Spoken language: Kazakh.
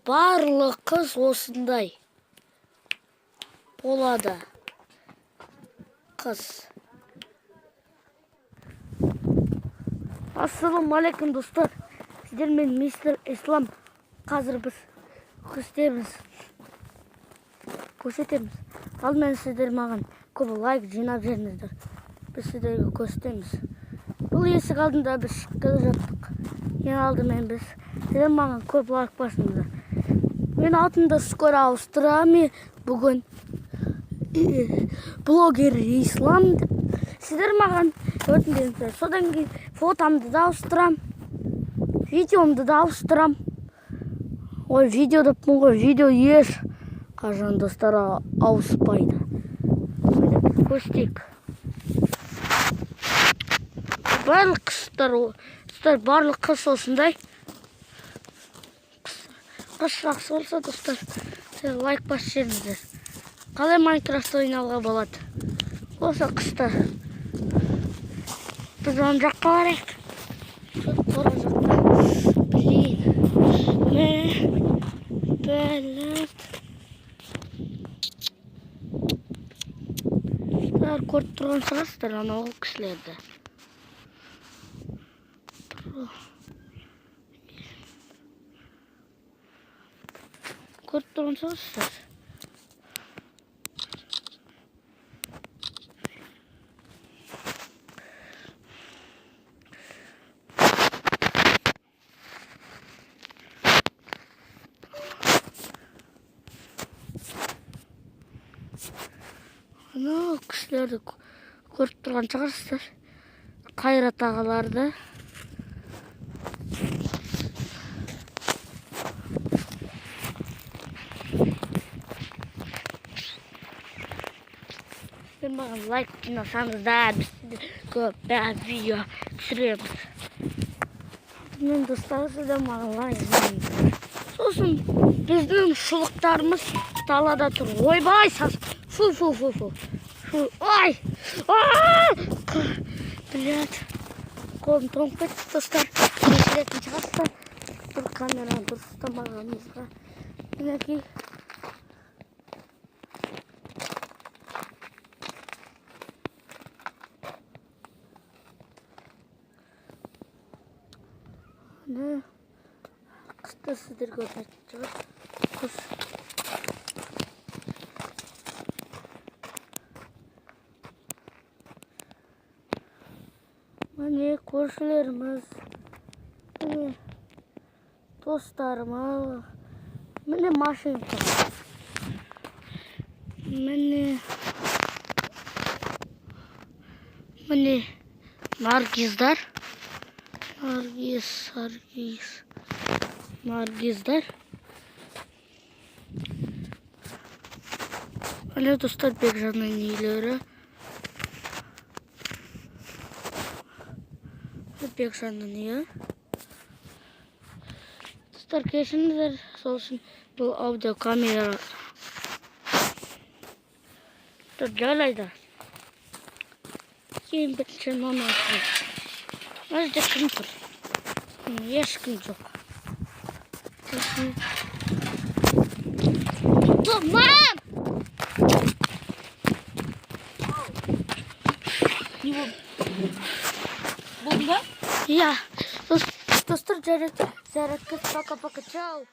барлық қыз осындай болады. Қыз. Ассалаумағалейкум достар. Сіздермен мистер Ислам. Қазір біз көрсетеміз. Алдымен сіздер маған көп лайк жинап жеріңіздер. Біз сіздерге көрсетеміз. Бұл есік алдында біз шыққалы жаттық. Ең алдымен біз сіздер маған көп лайк басыңыздар. Мен атымды скоро ауыстырамын. Бүгін блогер Ислам. Сіздер маған өтіндіңіздер. Содан кейін фотомды да ауыстырам. Видеомды да ауыстырам. Ой, видео деппін ғой. Видео еш қашан достар ауыспайды. Көрсетейік. Барлық қыздар, барлық қыз осындай. Қыз жақсы болса достар, лайк бас жеріңіздер. Қалай Майнкрафт ойнауға болады? Осы қыста біз оң жаққа барайық. Оң жаққа. Көріп тұрған шығарсыздар анау кісілерді. Көріп тұрған шығарсыздар. Анау кісілерді көріп тұрған шығарсыздар. Қайрат ағаларды. Сіздер маған лайк жинасаңыздар, біз көп видео түсіреміз. Мен достар, сіздер маған лайк жинасаңыздар. Сосын біздің шұлықтарымыз далада тұр. Ойбай, сас. Фу. Ой! Блядь. Қолым тоңып кетті, достар. Кешіретін шығарсыздар. Бір камераны дұрыс ұстамағанымызға. Мінекей. Қысты сіздер көрсетіп шығар. Құс. Міне көршілеріміз, міне достарымыз, міне машинка, міне наргиздар, наргиздар. Міне достар Бекжанның үйлері. Бекжанның үйі. Достар кешіңіздер, сол үшін бұл аудио камера. Жарайды. Кейін бітші мамасы. Өзде кім тұр? Ешкім жоқ. Мам! Не болды ба? Я. Достар, жарайды. Пока-пока. Чао.